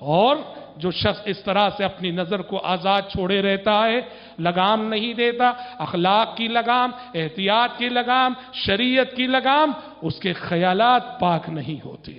اور جو شخص اس طرح سے اپنی نظر کو آزاد چھوڑے رہتا ہے، لگام نہیں دیتا، اخلاق کی لگام، احتیاط کی لگام، شریعت کی لگام، اس کے خیالات پاک نہیں ہوتے،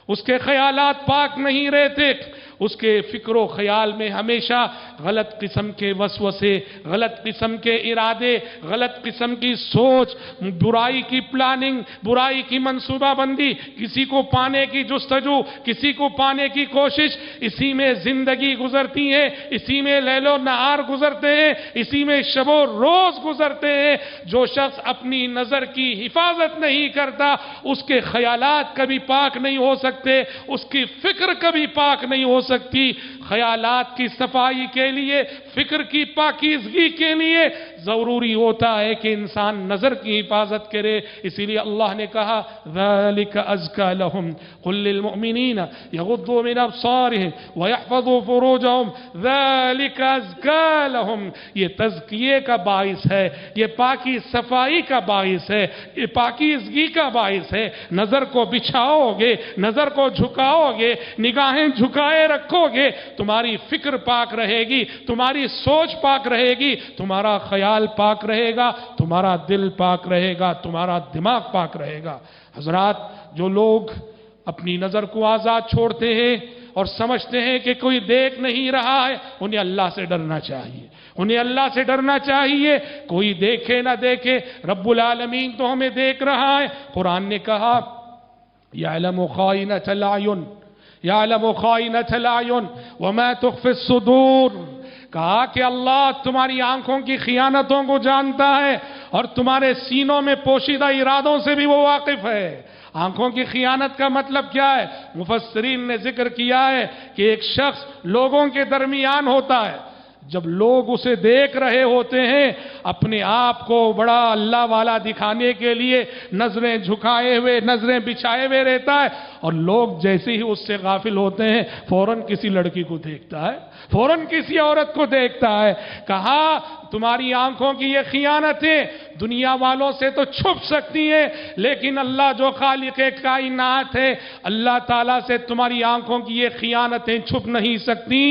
اس کے خیالات پاک نہیں رہتے، اس کے فکر و خیال میں ہمیشہ غلط قسم کے وسوسے، غلط قسم کے ارادے، غلط قسم کی سوچ، برائی کی پلاننگ، برائی کی منصوبہ بندی، کسی کو پانے کی جستجو، کسی کو پانے کی کوشش، اسی میں زندگی گزرتی ہے، اسی میں لیل و نہار گزرتے ہیں، اسی میں شب و روز گزرتے ہیں۔ جو شخص اپنی نظر کی حفاظت نہیں کرتا، اس کے خیالات کبھی پاک نہیں ہو سکتے، اس کی فکر کبھی پاک نہیں ہو سکتی۔ خیالات کی صفائی کے لیے، فکر کی پاکیزگی کے لیے ضروری ہوتا ہے کہ انسان نظر کی حفاظت کرے۔ اسی لیے اللہ نے کہا ذَلِكَ أَزْكَى لَهُمْ قُلْ لِلْمُؤْمِنِينَ يَغُضُّوا مِنْ أَبْصَارِهِمْ وَيَحْفَظُوا فُرُوجَهُمْ ذَلِكَ أَزْكَى لَهُمْ۔ یہ تزکیے کا باعث ہے، یہ پاکی صفائی کا باعث ہے، یہ پاکیزگی کا باعث ہے۔ نظر کو بچھاؤ گے، نظر کو جھکاؤ گے، نگاہیں جھکائے رکھو گے، تمہاری فکر پاک رہے گی، تمہاری سوچ پاک رہے گی، تمہارا خیال پاک رہے گا، تمہارا دل پاک رہے گا، تمہارا دماغ پاک رہے گا۔ حضرات، جو لوگ اپنی نظر کو آزاد چھوڑتے ہیں اور سمجھتے ہیں کہ کوئی دیکھ نہیں رہا ہے، انہیں اللہ سے ڈرنا چاہیے، انہیں اللہ سے ڈرنا چاہیے۔ کوئی دیکھے نہ دیکھے، رب العالمین تو ہمیں دیکھ رہا ہے۔ قرآن نے کہا یعلم خائنۃ الاعین، یعلم خائنۃ الاعین وما تخفی الصدور۔ کہا کہ اللہ تمہاری آنکھوں کی خیانتوں کو جانتا ہے اور تمہارے سینوں میں پوشیدہ ارادوں سے بھی وہ واقف ہے۔ آنکھوں کی خیانت کا مطلب کیا ہے؟ مفسرین نے ذکر کیا ہے کہ ایک شخص لوگوں کے درمیان ہوتا ہے، جب لوگ اسے دیکھ رہے ہوتے ہیں، اپنے آپ کو بڑا اللہ والا دکھانے کے لیے نظریں جھکائے ہوئے، نظریں بچھائے ہوئے رہتا ہے، اور لوگ جیسے ہی اس سے غافل ہوتے ہیں فوراً کسی لڑکی کو دیکھتا ہے، فوراً کسی عورت کو دیکھتا ہے۔ کہا تمہاری آنکھوں کی یہ خیانتیں دنیا والوں سے تو چھپ سکتی ہیں، لیکن اللہ جو خالق کائنات ہے، اللہ تعالیٰ سے تمہاری آنکھوں کی یہ خیانتیں چھپ نہیں سکتی۔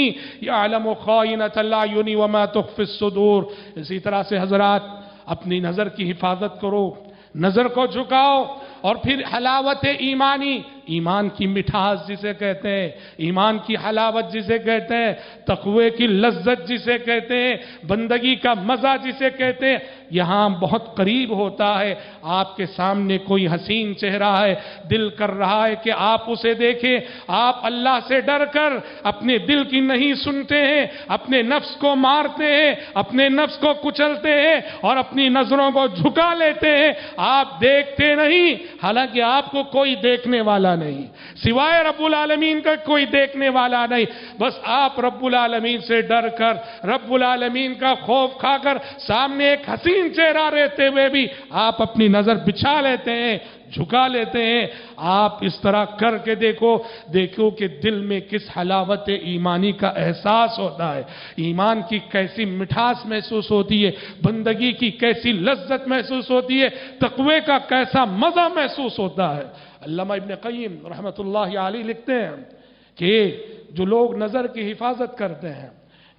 یعلم خائنۃ الاعین وما تخفی الصدور۔ اسی طرح سے حضرات، اپنی نظر کی حفاظت کرو، نظر کو جھکاؤ، اور پھر حلاوت ایمانی، ایمان کی مٹھاس جسے کہتے ہیں، ایمان کی حلاوت جسے کہتے ہیں، تقوی کی لذت جسے کہتے ہیں، بندگی کا مزہ جسے کہتے ہیں، یہاں بہت قریب ہوتا ہے۔ آپ کے سامنے کوئی حسین چہرہ ہے، دل کر رہا ہے کہ آپ اسے دیکھیں، آپ اللہ سے ڈر کر اپنے دل کی نہیں سنتے ہیں، اپنے نفس کو مارتے ہیں، اپنے نفس کو کچلتے ہیں اور اپنی نظروں کو جھکا لیتے ہیں۔ آپ دیکھتے نہیں، حالانکہ آپ کو کوئی دیکھنے والا نہیں، سوائے رب العالمین کا کوئی دیکھنے والا نہیں، بس آپ رب العالمین سے ڈر کر، رب العالمین کا خوف کھا کر، سامنے ایک حسین چہرہ رہتے ہوئے بھی آپ اپنی نظر بچھا لیتے ہیں، جھکا لیتے ہیں۔ آپ اس طرح کر کے دیکھو کہ دل میں کس حلاوت ایمانی کا احساس ہوتا ہے، ایمان کی کیسی مٹھاس محسوس ہوتی ہے، بندگی کی کیسی لذت محسوس ہوتی ہے، تقوی کا کیسا مزہ محسوس ہوتا ہے۔ علامہ ابن قیم رحمۃ اللہ علیہ لکھتے ہیں کہ جو لوگ نظر کی حفاظت کرتے ہیں،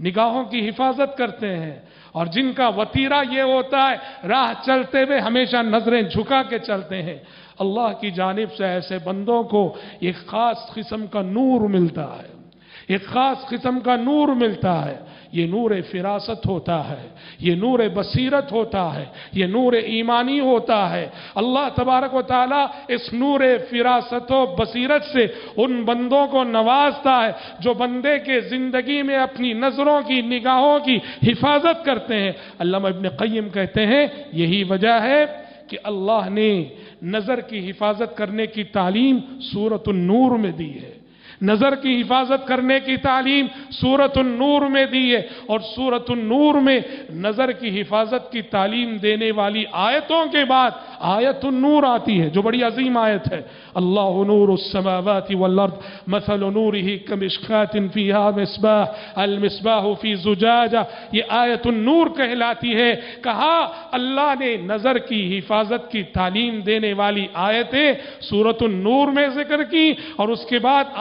نگاہوں کی حفاظت کرتے ہیں، اور جن کا وتیرہ یہ ہوتا ہے راہ چلتے ہوئے ہمیشہ نظریں جھکا کے چلتے ہیں، اللہ کی جانب سے ایسے بندوں کو ایک خاص قسم کا نور ملتا ہے، ایک خاص قسم کا نور ملتا ہے۔ یہ نور فراست ہوتا ہے، یہ نور بصیرت ہوتا ہے، یہ نور ایمانی ہوتا ہے۔ اللہ تبارک و تعالیٰ اس نور فراست و بصیرت سے ان بندوں کو نوازتا ہے جو بندے کے زندگی میں اپنی نظروں کی، نگاہوں کی حفاظت کرتے ہیں۔ علامہ ابن قیم کہتے ہیں یہی وجہ ہے کہ اللہ نے نظر کی حفاظت کرنے کی تعلیم سورۃ النور میں دی ہے، نظر کی حفاظت کرنے کی تعلیم سورۃ النور میں دی ہے، اور سورۃ النور میں نظر کی حفاظت کی تعلیم دینے والی آیتوں کے بعد آیت النور آتی ہے جو بڑی عظیم آیت ہے۔ اللہ نور السماوات والارض مثل نورہ کمشکاۃ فیہا مصباح المصباح فی زجاجہ، یہ آیت النور کہلاتی ہے۔ کہا اللہ نے نظر کی حفاظت کی تعلیم دینے والی آیتیں سورۃ النور میں ذکر کی، اور اس کے بعد